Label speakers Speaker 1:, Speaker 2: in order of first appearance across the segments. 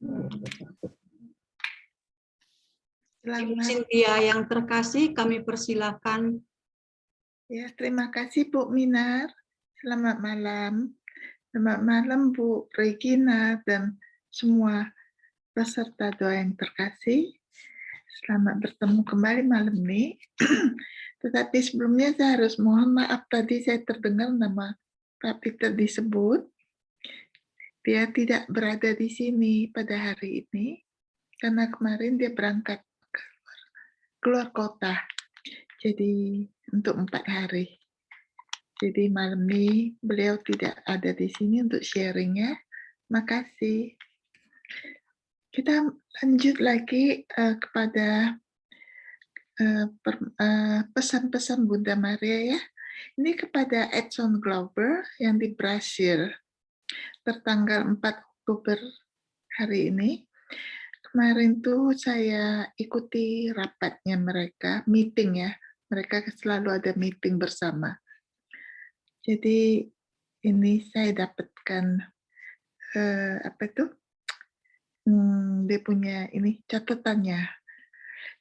Speaker 1: Ibu
Speaker 2: Selamat.
Speaker 1: Cynthia yang terkasih, kami persilakan.
Speaker 2: Ya, terima kasih Bu Minar. Selamat malam. Selamat malam Bu Regina dan semua peserta doa yang terkasih. Selamat bertemu kembali malam ini. Tetapi sebelumnya saya harus mohon maaf, tadi saya terdengar nama Pak Peter disebut. Dia tidak berada di sini pada hari ini karena kemarin dia berangkat keluar kota. Jadi untuk 4 hari. Jadi malam ini beliau tidak ada di sini untuk sharing-nya. Makasih. Kita lanjut lagi kepada pesan-pesan Bunda Maria ya. Ini kepada Edson Glauber yang di Brasil tertanggal 4 Oktober hari ini. Kemarin tuh saya ikuti rapatnya mereka, meeting ya. Mereka selalu ada meeting bersama. Jadi ini saya dapatkan dia punya ini catatannya.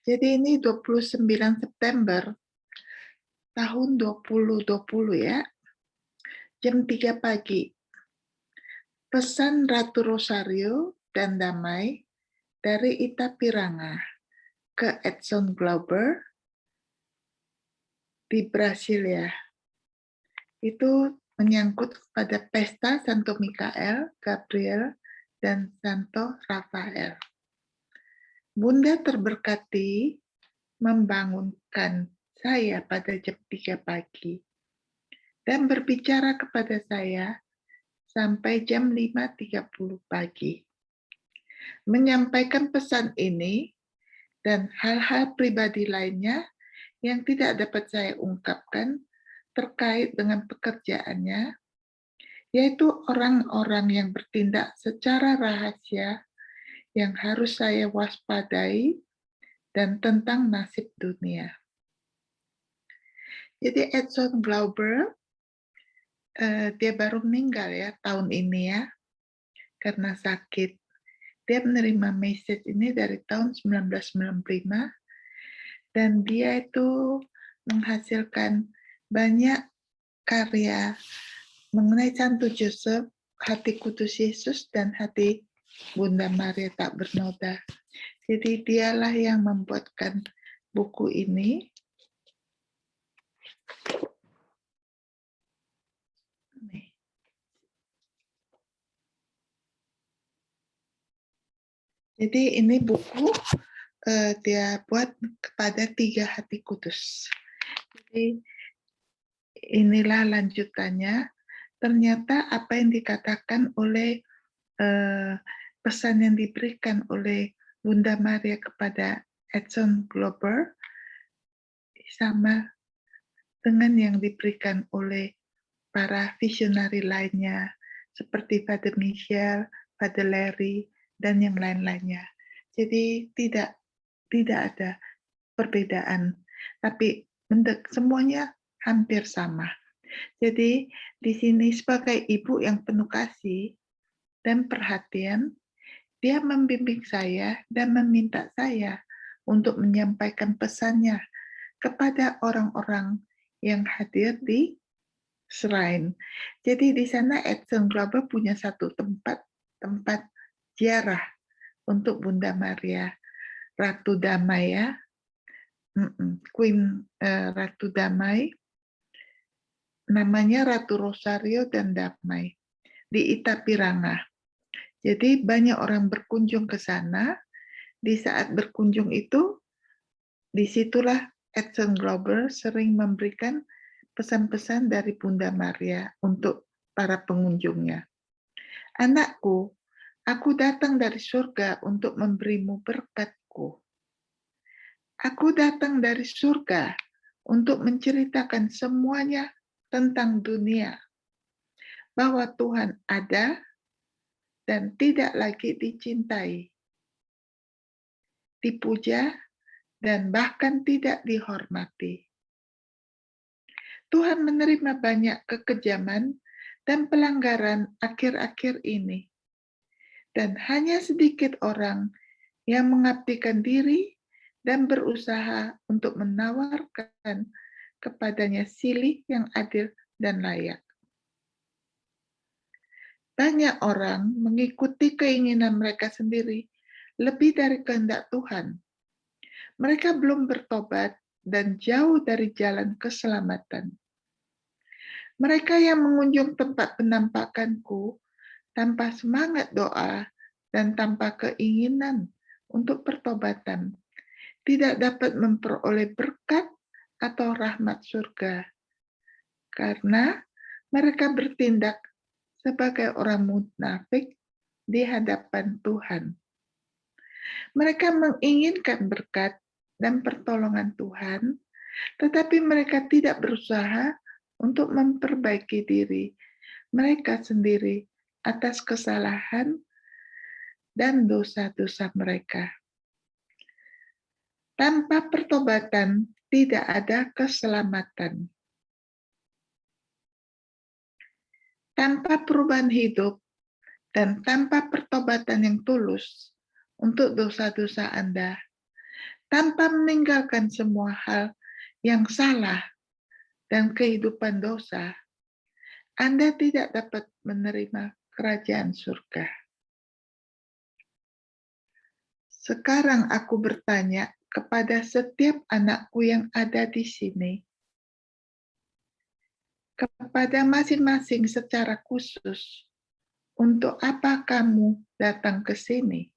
Speaker 2: Jadi ini 29 September tahun 2020 ya, jam 3 pagi. Pesan Ratu Rosario dan Damai dari Itapiranga ke Edson Glauber di Brasilia. Itu menyangkut pada pesta Santo Mikael, Gabriel, dan Santo Rafael. Bunda terberkati membangunkan saya pada jam 3 pagi dan berbicara kepada saya sampai jam 5.30 pagi. Menyampaikan pesan ini dan hal-hal pribadi lainnya yang tidak dapat saya ungkapkan terkait dengan pekerjaannya, yaitu orang-orang yang bertindak secara rahasia yang harus saya waspadai dan tentang nasib dunia. Jadi Edson Glauber, dia baru meninggal ya tahun ini ya, karena sakit. Dia menerima message ini dari tahun 1995, dan dia itu menghasilkan banyak karya mengenai Santo Joseph, hati kudus Yesus, dan hati Bunda Maria tak bernoda. Jadi dialah yang membuatkan buku ini. Jadi ini buku dia buat kepada 3 hati kudus. Jadi inilah lanjutannya. Ternyata apa yang dikatakan oleh pesan yang diberikan oleh Bunda Maria kepada Edson Glauber sama dengan yang diberikan oleh para visionari lainnya seperti Father Michel, Father Larry, dan yang lain-lainnya. Jadi tidak ada perbedaan, tapi semuanya hampir sama. Jadi di sini sebagai ibu yang penuh kasih dan perhatian, dia membimbing saya dan meminta saya untuk menyampaikan pesannya kepada orang-orang yang hadir di shrine. Jadi di sana Edson Glauber punya satu tempat ziarah untuk Bunda Maria, Ratu Damai ya, Queen Ratu Damai, namanya Ratu Rosario dan Damai di Itapiranga. Jadi banyak orang berkunjung ke sana. Di saat berkunjung itu, disitulah Edson Glauber sering memberikan pesan-pesan dari Bunda Maria untuk para pengunjungnya. Anakku, aku datang dari surga untuk memberimu berkatku. Aku datang dari surga untuk menceritakan semuanya tentang dunia, bahwa Tuhan ada dan tidak lagi dicintai, dipuja, dan bahkan tidak dihormati. Tuhan menerima banyak kekejaman dan pelanggaran akhir-akhir ini. dan hanya sedikit orang yang mengabdikan diri dan berusaha untuk menawarkan kepadanya silih yang adil dan layak. Banyak orang mengikuti keinginan mereka sendiri lebih dari kehendak Tuhan. Mereka belum bertobat dan jauh dari jalan keselamatan. Mereka yang mengunjung tempat penampakanku tanpa semangat doa dan tanpa keinginan untuk pertobatan tidak dapat memperoleh berkat atau rahmat surga, karena mereka bertindak sebagai orang munafik di hadapan Tuhan. Mereka menginginkan berkat dan pertolongan Tuhan, tetapi mereka tidak berusaha untuk memperbaiki diri mereka sendiri atas kesalahan dan dosa-dosa mereka. Tanpa pertobatan tidak ada keselamatan. Tanpa perubahan hidup dan tanpa pertobatan yang tulus untuk dosa-dosa Anda, tanpa meninggalkan semua hal yang salah dan kehidupan dosa, Anda tidak dapat menerima kerajaan surga. Sekarang aku bertanya kepada setiap anakku yang ada di sini, kepada masing-masing secara khusus, untuk apa kamu datang ke sini?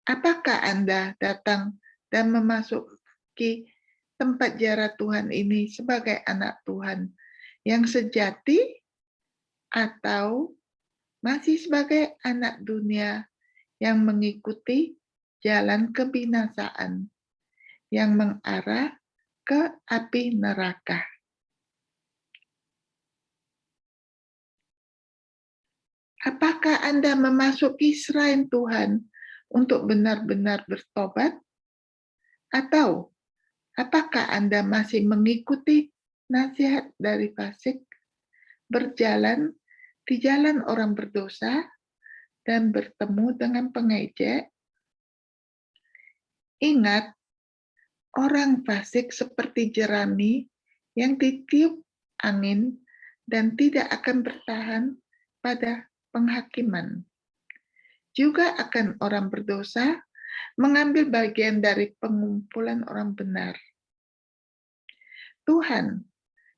Speaker 2: Apakah Anda datang dan memasuki tempat ziarah Tuhan ini sebagai anak Tuhan yang sejati, atau masih sebagai anak dunia yang mengikuti jalan kebinasaan yang mengarah ke api neraka? Apakah Anda memasuki serain Tuhan untuk benar-benar bertobat? Atau apakah Anda masih mengikuti nasihat dari fasik, berjalan di jalan orang berdosa, dan bertemu dengan pengejek? Ingat, orang fasik seperti jerami yang ditiup angin dan tidak akan bertahan pada penghakiman. Juga akan orang berdosa mengambil bagian dari pengumpulan orang benar. Tuhan,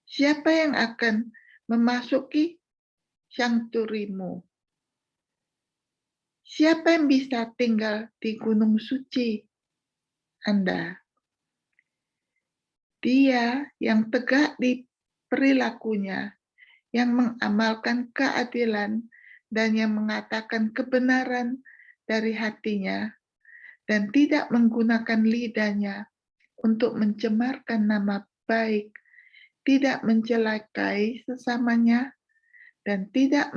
Speaker 2: siapa yang akan memasuki sanktuarimu? Siapa yang bisa tinggal di gunung suci Anda? Dia yang tegak di perilakunya, yang mengamalkan keadilan, dan yang mengatakan kebenaran dari hatinya, dan tidak menggunakan lidahnya untuk mencemarkan nama baik, tidak mencelakai sesamanya, dan tidak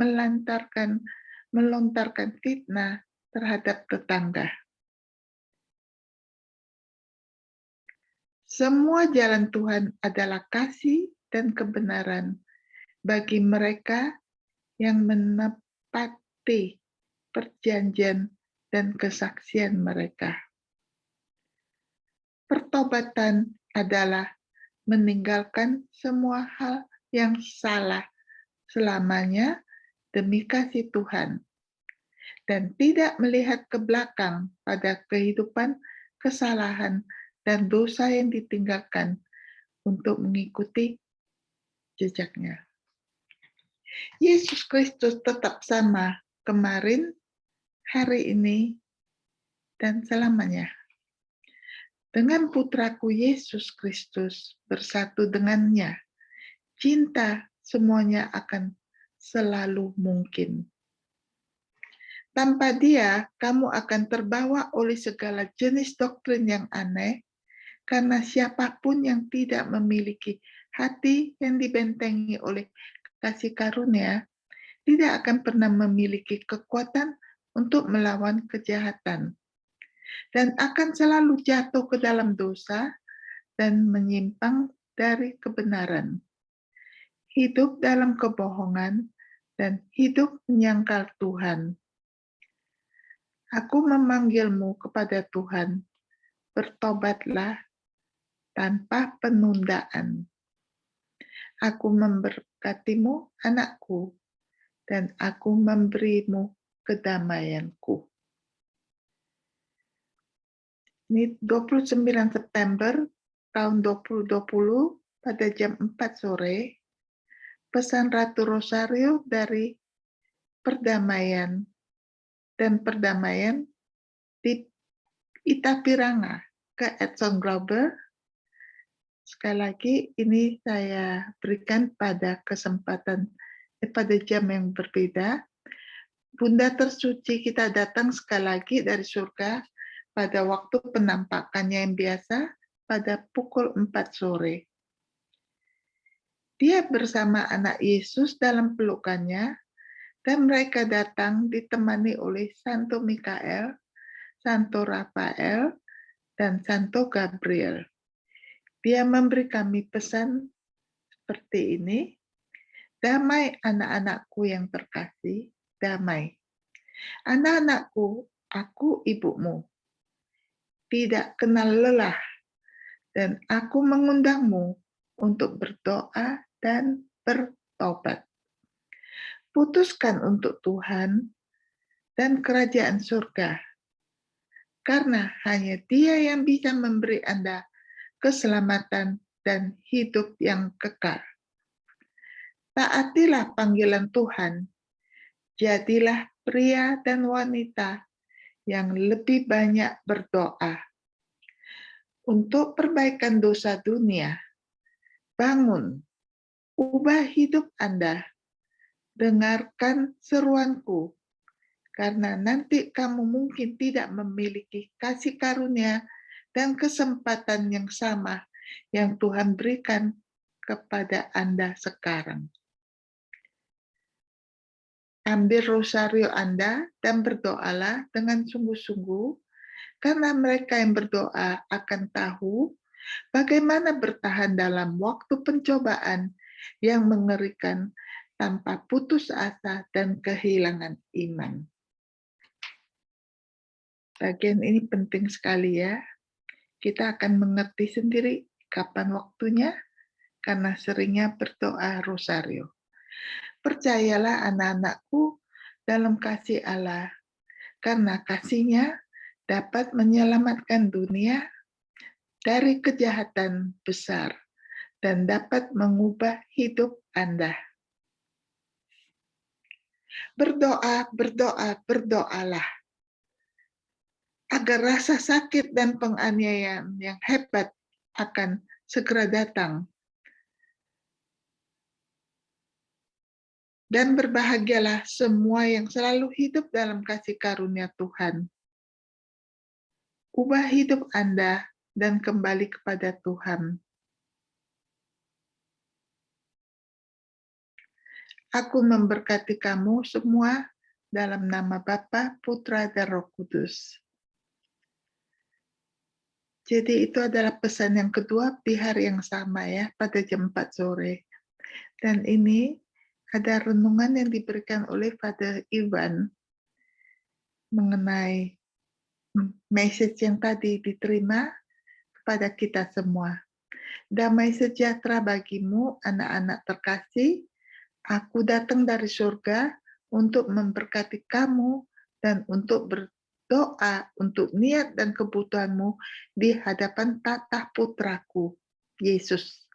Speaker 2: melontarkan fitnah terhadap tetangga. Semua jalan Tuhan adalah kasih dan kebenaran bagi mereka yang menepati perjanjian dan kesaksian mereka. Pertobatan adalah meninggalkan semua hal yang salah selamanya demi kasih Tuhan, dan tidak melihat ke belakang pada kehidupan kesalahan dan dosa yang ditinggalkan untuk mengikuti jejaknya. Yesus Kristus tetap sama kemarin, hari ini, dan selamanya. Dengan putraku Yesus Kristus bersatu dengannya, cinta semuanya akan selalu mungkin. Tanpa dia, kamu akan terbawa oleh segala jenis doktrin yang aneh, karena siapapun yang tidak memiliki hati yang dibentengi oleh kasih karunia, tidak akan pernah memiliki kekuatan untuk melawan kejahatan, dan akan selalu jatuh ke dalam dosa dan menyimpang dari kebenaran, hidup dalam kebohongan, dan hidup menyangkal Tuhan. Aku memanggilmu kepada Tuhan, bertobatlah tanpa penundaan. Aku memberkatimu, anakku, dan aku memberimu kedamaianku. Ini 29 September tahun 2020 pada jam 4 sore, pesan Ratu Rosario dari Perdamaian dan Perdamaian di Itapiranga ke Edson Glauber. Sekali lagi ini saya berikan pada pada jam yang berbeda. Bunda tersuci kita datang sekali lagi dari surga pada waktu penampakannya yang biasa pada pukul 4 sore. Dia bersama anak Yesus dalam pelukannya, dan mereka datang ditemani oleh Santo Mikael, Santo Rafael, dan Santo Gabriel. Dia memberi kami pesan seperti ini, damai anak-anakku yang terkasih, damai. Anak-anakku, aku ibumu, tidak kenal lelah, dan aku mengundangmu untuk berdoa dan bertobat. Putuskan untuk Tuhan dan kerajaan surga, karena hanya Dia yang bisa memberi Anda keselamatan dan hidup yang kekal. Taatilah panggilan Tuhan, jadilah pria dan wanita yang lebih banyak berdoa. Untuk perbaikan dosa dunia, bangun, ubah hidup Anda, dengarkan seruanku, karena nanti kamu mungkin tidak memiliki kasih karunia dan kesempatan yang sama yang Tuhan berikan kepada Anda sekarang. Ambil rosario Anda dan berdoalah dengan sungguh-sungguh, karena mereka yang berdoa akan tahu bagaimana bertahan dalam waktu pencobaan yang mengerikan tanpa putus asa dan kehilangan iman. Bagian ini penting sekali ya. Kita akan mengerti sendiri kapan waktunya, karena seringnya berdoa rosario. Percayalah anak-anakku dalam kasih Allah, karena kasih-Nya dapat menyelamatkan dunia dari kejahatan besar dan dapat mengubah hidup Anda. Berdoa, berdoa, berdoalah, agar rasa sakit dan penganiayaan yang hebat akan segera datang. Dan berbahagialah semua yang selalu hidup dalam kasih karunia Tuhan. Ubah hidup Anda dan kembali kepada Tuhan. Aku memberkati kamu semua dalam nama Bapa, Putra, dan Roh Kudus. Jadi itu adalah pesan yang kedua di hari yang sama ya, pada jam 4 sore. Dan ini ada renungan yang diberikan oleh Father Iwan mengenai message yang tadi diterima kepada kita semua. Damai sejahtera bagimu, anak-anak terkasih. Aku datang dari surga untuk memberkati kamu dan untuk berdoa untuk niat dan kebutuhanmu di hadapan tatah putraku, Yesus.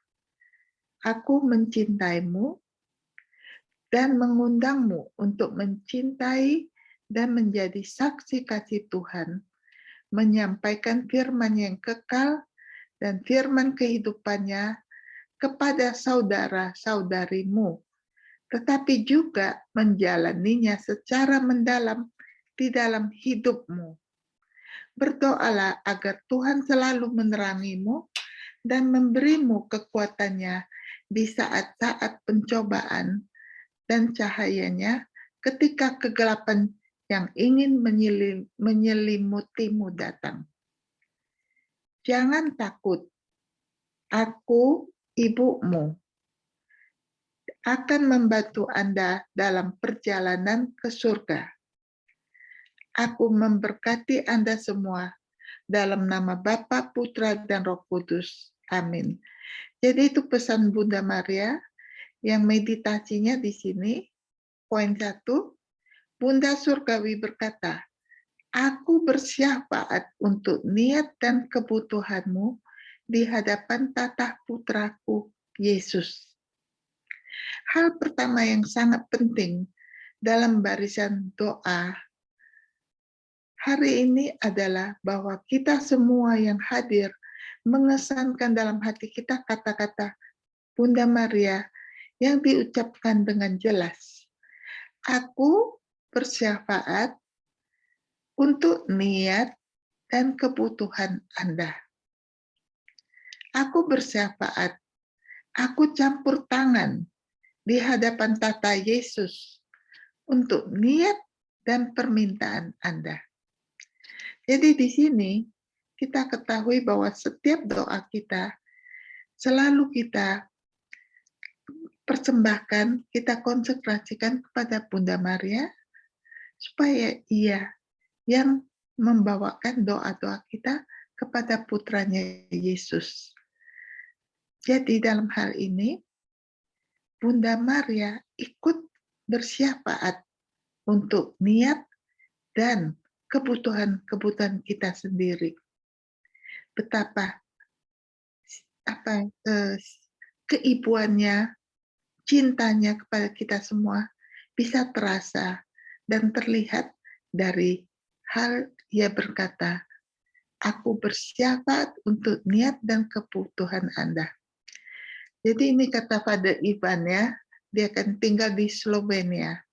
Speaker 2: Aku mencintaimu dan mengundangmu untuk mencintai dan menjadi saksi kasih Tuhan, menyampaikan firman yang kekal dan firman kehidupannya kepada saudara-saudarimu, tetapi juga menjalaninya secara mendalam di dalam hidupmu. Berdoalah agar Tuhan selalu menerangimu dan memberimu kekuatannya di saat-saat pencobaan dan cahayanya ketika kegelapan yang ingin menyelimutimu datang. Jangan takut, aku ibumu. akan membantu Anda dalam perjalanan ke surga. Aku memberkati Anda semua dalam nama Bapa, Putra, dan Roh Kudus. Amin. Jadi itu pesan Bunda Maria yang meditasinya di sini. Poin 1, Bunda Surgawi berkata, aku bersyafaat untuk niat dan kebutuhanmu di hadapan tatah putraku, Yesus. Hal pertama yang sangat penting dalam barisan doa hari ini adalah bahwa kita semua yang hadir mengesankan dalam hati kita kata-kata Bunda Maria yang diucapkan dengan jelas. Aku bersyafaat untuk niat dan kebutuhan Anda. Aku bersyafaat, aku campur tangan di hadapan tata Yesus untuk niat dan permintaan Anda. Jadi di sini kita ketahui bahwa setiap doa kita selalu kita persembahkan, kita konsekrasikan kepada Bunda Maria supaya ia yang membawakan doa-doa kita kepada putranya Yesus. Jadi dalam hal ini Bunda Maria ikut bersyafaat untuk niat dan kebutuhan-kebutuhan kita sendiri. Betapa keibuannya, cintanya kepada kita semua bisa terasa dan terlihat dari hal ia berkata, aku bersyafaat untuk niat dan kebutuhan Anda. Jadi ini kata Father Ivan ya, dia akan tinggal di Slovenia.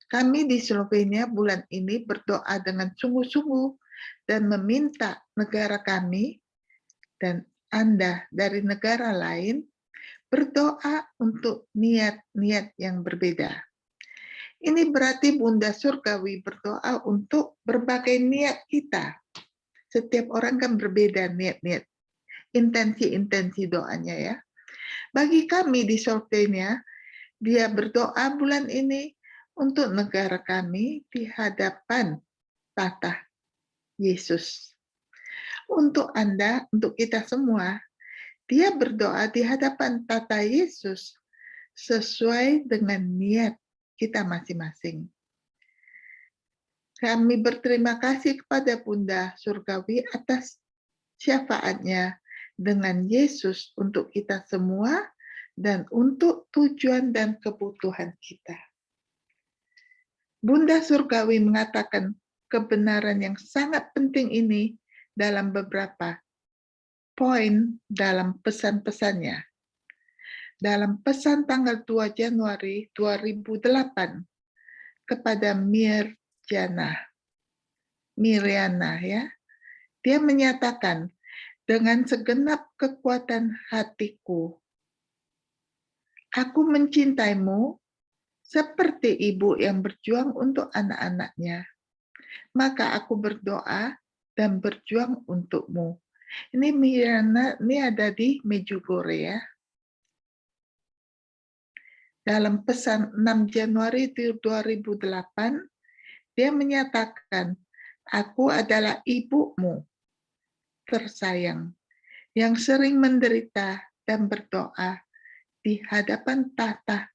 Speaker 2: Kami di Slovenia bulan ini berdoa dengan sungguh-sungguh dan meminta negara kami dan Anda dari negara lain berdoa untuk niat-niat yang berbeda. Ini berarti Bunda Surgawi berdoa untuk berbagai niat kita. Setiap orang kan berbeda niat-niat, intensi-intensi doanya ya. Bagi kami di Slovenia, dia berdoa bulan ini untuk negara kami di hadapan tatah Yesus. Untuk Anda, untuk kita semua, dia berdoa di hadapan tata Yesus sesuai dengan niat kita masing-masing. Kami berterima kasih kepada Bunda Surgawi atas syafaatnya dengan Yesus untuk kita semua dan untuk tujuan dan kebutuhan kita. Bunda Surgawi mengatakan kebenaran yang sangat penting ini dalam beberapa poin dalam pesan-pesannya. Dalam pesan tanggal 2 Januari 2008 kepada Miriana ya, dia menyatakan dengan segenap kekuatan hatiku, aku mencintaimu seperti ibu yang berjuang untuk anak-anaknya. Maka aku berdoa dan berjuang untukmu. Ini Miriana, ini ada di Medjugorje ya. Dalam pesan 6 Januari 2008, dia menyatakan, aku adalah ibumu tersayang yang sering menderita dan berdoa di hadapan tatah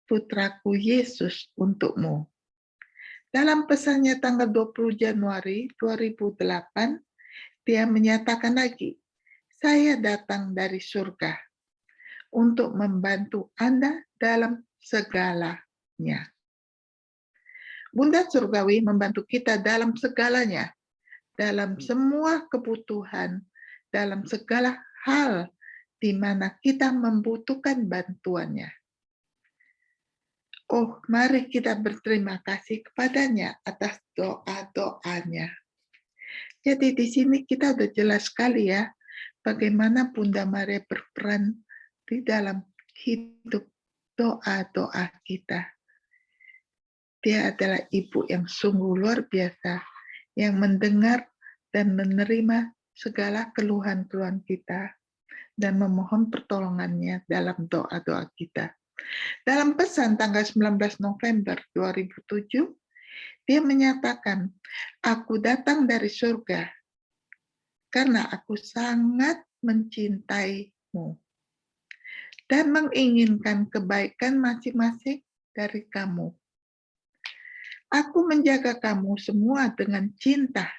Speaker 2: putraku Yesus untukmu. Dalam pesannya tanggal 20 Januari 2008, dia menyatakan lagi, saya datang dari surga untuk membantu Anda dalam segalanya. Bunda Surgawi membantu kita dalam segalanya, dalam semua kebutuhan, dalam segala hal di mana kita membutuhkan bantuannya. Oh, mari kita berterima kasih kepadanya atas doa-doanya. Jadi di sini kita udah jelas sekali ya, bagaimana Bunda Maria berperan di dalam hidup doa-doa kita. Dia adalah ibu yang sungguh luar biasa, yang mendengar dan menerima segala keluhan-keluhan kita, dan memohon pertolongannya dalam doa-doa kita. Dalam pesan tanggal 19 November 2007, dia menyatakan, "Aku datang dari surga karena aku sangat mencintaimu dan menginginkan kebaikan masing-masing dari kamu. Aku menjaga kamu semua dengan cinta,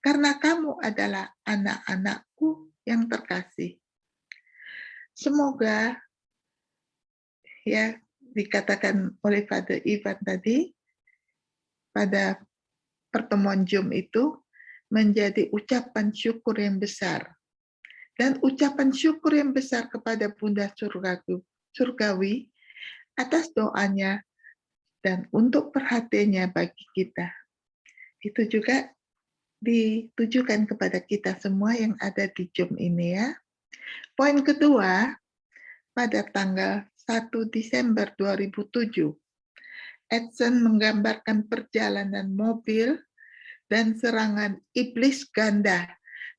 Speaker 2: karena kamu adalah anak-anakku yang terkasih." Semoga ya dikatakan oleh Father Ivan tadi pada pertemuan Zoom itu menjadi ucapan syukur yang besar. Dan ucapan syukur yang besar kepada Bunda Surgawi atas doanya dan untuk perhatiannya bagi kita. Itu juga ditujukan kepada kita semua yang ada di Zoom ini ya. Poin kedua, pada tanggal 1 Desember 2007, Edson menggambarkan perjalanan mobil dan serangan iblis ganda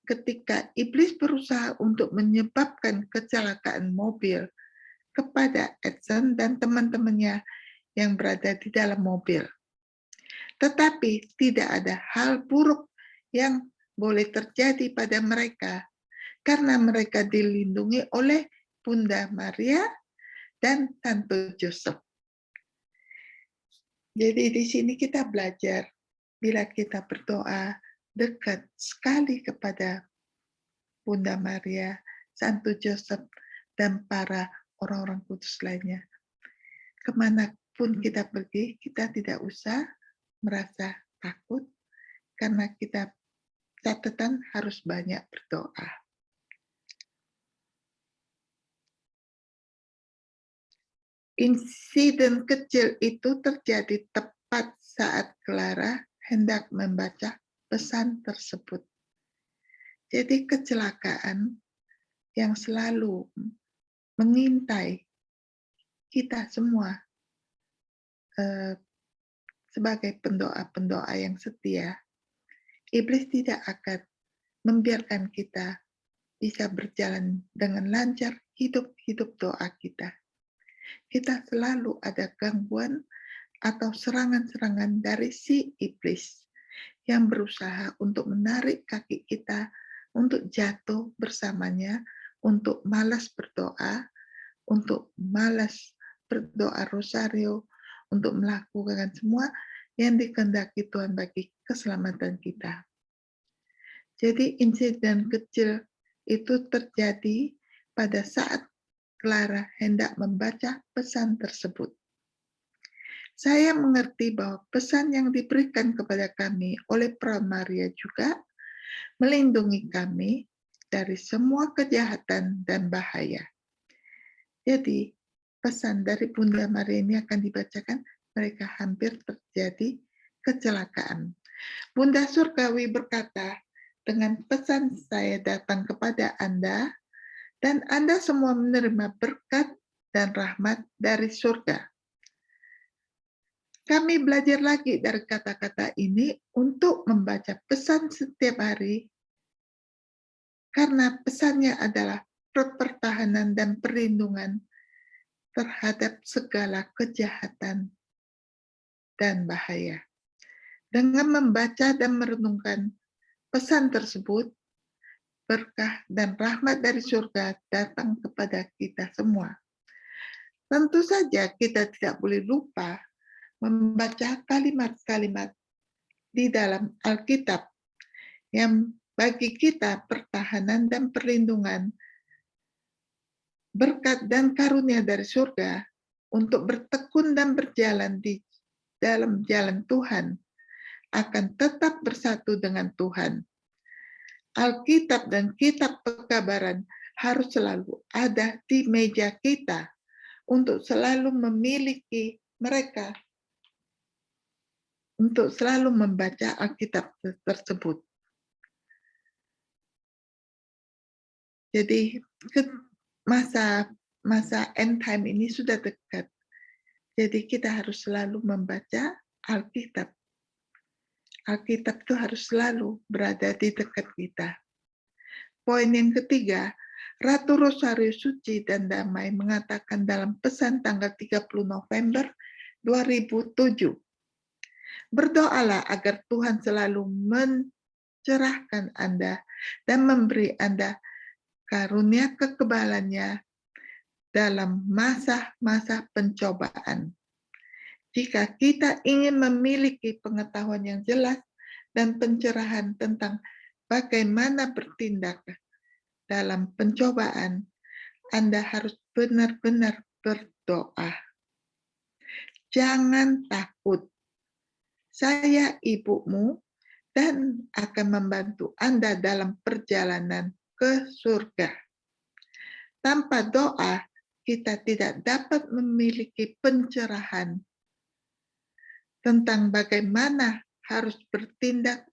Speaker 2: ketika iblis berusaha untuk menyebabkan kecelakaan mobil kepada Edson dan teman-temannya yang berada di dalam mobil. Tetapi tidak ada hal buruk yang boleh terjadi pada mereka karena mereka dilindungi oleh Bunda Maria dan Santo Joseph. Jadi di sini kita belajar bila kita berdoa dekat sekali kepada Bunda Maria, Santo Joseph, dan para orang-orang kudus lainnya. Kemanapun kita pergi, kita tidak usah merasa takut, karena kita catatan harus banyak berdoa. Insiden kecil itu terjadi tepat saat Clara hendak membaca pesan tersebut. Jadi kecelakaan yang selalu mengintai kita semua sebagai pendoa-pendoa yang setia, iblis tidak akan membiarkan kita bisa berjalan dengan lancar hidup doa kita. Kita selalu ada gangguan atau serangan-serangan dari si iblis yang berusaha untuk menarik kaki kita untuk jatuh bersamanya, untuk malas berdoa, untuk malas berdoa rosario, untuk melakukan semua yang dikehendaki Tuhan bagi keselamatan kita. Jadi insiden kecil itu terjadi pada saat Clara hendak membaca pesan tersebut. Saya mengerti bahwa pesan yang diberikan kepada kami oleh Pra Maria juga melindungi kami dari semua kejahatan dan bahaya. Jadi, pesan dari Bunda Maria ini akan dibacakan, mereka hampir terjadi kecelakaan. Bunda Surgawi berkata, dengan pesan saya datang kepada Anda, dan Anda semua menerima berkat dan rahmat dari surga. Kami belajar lagi dari kata-kata ini untuk membaca pesan setiap hari, karena pesannya adalah pertahanan dan perlindungan terhadap segala kejahatan dan bahaya. Dengan membaca dan merenungkan pesan tersebut, berkah dan rahmat dari surga datang kepada kita semua. Tentu saja kita tidak boleh lupa membaca kalimat-kalimat di dalam Alkitab yang bagi kita pertahanan dan perlindungan, berkat dan karunia dari surga untuk bertekun dan berjalan di dalam jalan Tuhan, akan tetap bersatu dengan Tuhan. Alkitab dan kitab pekabaran harus selalu ada di meja kita untuk selalu memiliki mereka, untuk selalu membaca Alkitab tersebut. Jadi masa end time ini sudah dekat. Jadi kita harus selalu membaca Alkitab. Alkitab itu harus selalu berada di dekat kita. poin yang ketiga, Ratu Rosario Suci dan Damai mengatakan dalam pesan tanggal 30 November 2007, berdoalah agar Tuhan selalu mencerahkan Anda dan memberi Anda karunia kekebalannya dalam masa-masa pencobaan. Jika kita ingin memiliki pengetahuan yang jelas dan pencerahan tentang bagaimana bertindak dalam pencobaan, Anda harus benar-benar berdoa. Jangan takut. Saya ibumu dan akan membantu Anda dalam perjalanan ke surga. Tanpa doa, kita tidak dapat memiliki pencerahan tentang bagaimana harus bertindak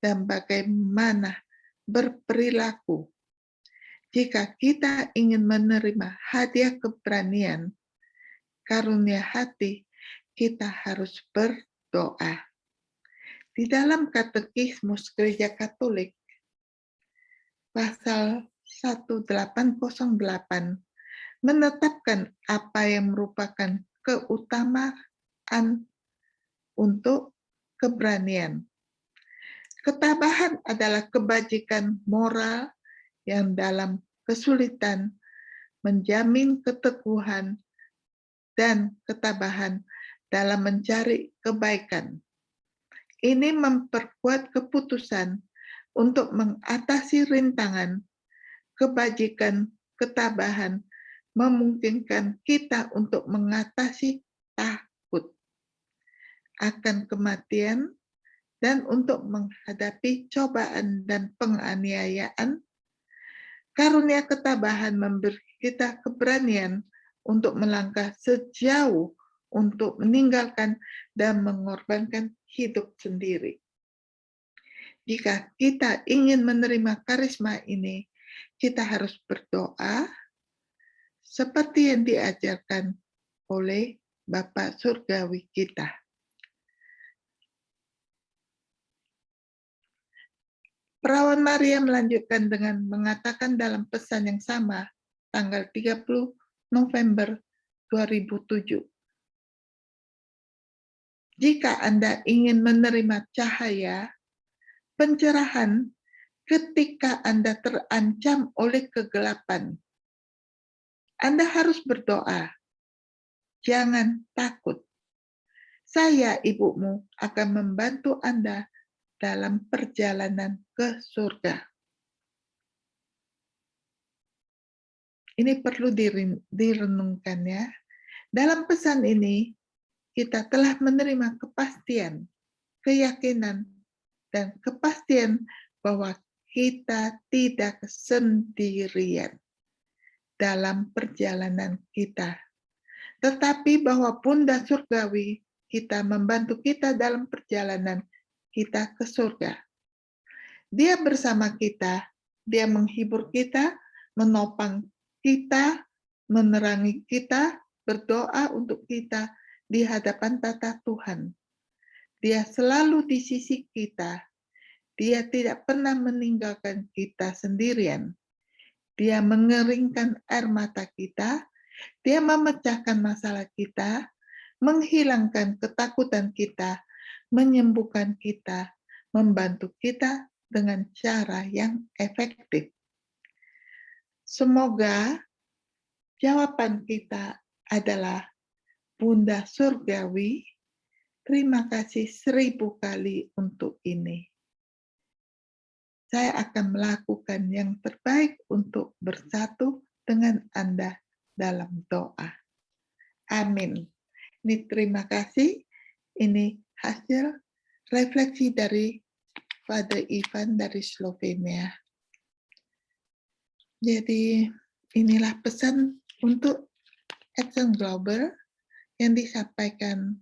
Speaker 2: dan bagaimana berperilaku. Jika kita ingin menerima hadiah keberanian, karunia hati, kita harus berdoa. Di dalam Katekismus Gereja Katolik, pasal 1808 menetapkan apa yang merupakan keutamaan untuk keberanian. Ketabahan adalah kebajikan moral yang dalam kesulitan menjamin keteguhan dan ketabahan dalam mencari kebaikan. Ini memperkuat keputusan untuk mengatasi rintangan. Kebajikan ketabahan memungkinkan kita untuk mengatasi takut akan kematian dan untuk menghadapi cobaan dan penganiayaan. Karunia ketabahan memberi kita keberanian untuk melangkah sejauh untuk meninggalkan dan mengorbankan hidup sendiri. Jika kita ingin menerima karisma ini, kita harus berdoa seperti yang diajarkan oleh Bapa Surgawi kita. Perawan Maria melanjutkan dengan mengatakan dalam pesan yang sama, tanggal 30 November 2007. Jika Anda ingin menerima cahaya, pencerahan ketika Anda terancam oleh kegelapan, Anda harus berdoa. Jangan takut. Saya, ibumu, akan membantu Anda dalam perjalanan ke surga. Ini perlu direnungkan ya. Dalam pesan ini, kita telah menerima kepastian, keyakinan, dan kepastian bahwa kita tidak sendirian dalam perjalanan kita. Tetapi bahwa Bunda Surgawi kita membantu kita dalam perjalanan kita ke surga. Dia bersama kita, dia menghibur kita, menopang kita, menerangi kita, berdoa untuk kita di hadapan tata Tuhan. Dia selalu di sisi kita. Dia tidak pernah meninggalkan kita sendirian. Dia mengeringkan air mata kita, dia memecahkan masalah kita, menghilangkan ketakutan kita, menyembuhkan kita, membantu kita dengan cara yang efektif. Semoga jawaban kita adalah, Bunda Surgawi, terima kasih 1000 kali untuk ini. Saya akan melakukan yang terbaik untuk bersatu dengan Anda dalam doa. Amin. Ini terima kasih. Ini hasil refleksi dari Father Ivan dari Slovenia. Jadi inilah pesan untuk Action Global yang disampaikan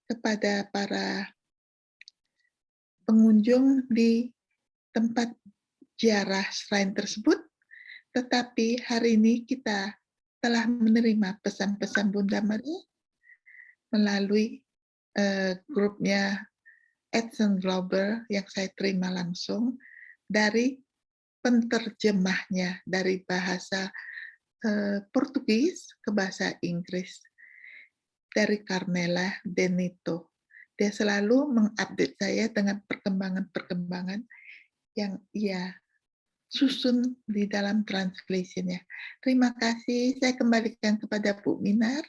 Speaker 2: kepada para pengunjung di tempat ziarah shrine tersebut, tetapi hari ini kita telah menerima pesan-pesan Bunda Maria melalui grupnya Action Global yang saya terima langsung dari penterjemahnya dari bahasa Portugis ke bahasa Inggris dari Carmela Denito. Dia selalu mengupdate saya dengan perkembangan-perkembangan yang ia susun di dalam translation-nya. Terima kasih, saya kembalikan kepada Bu Minar.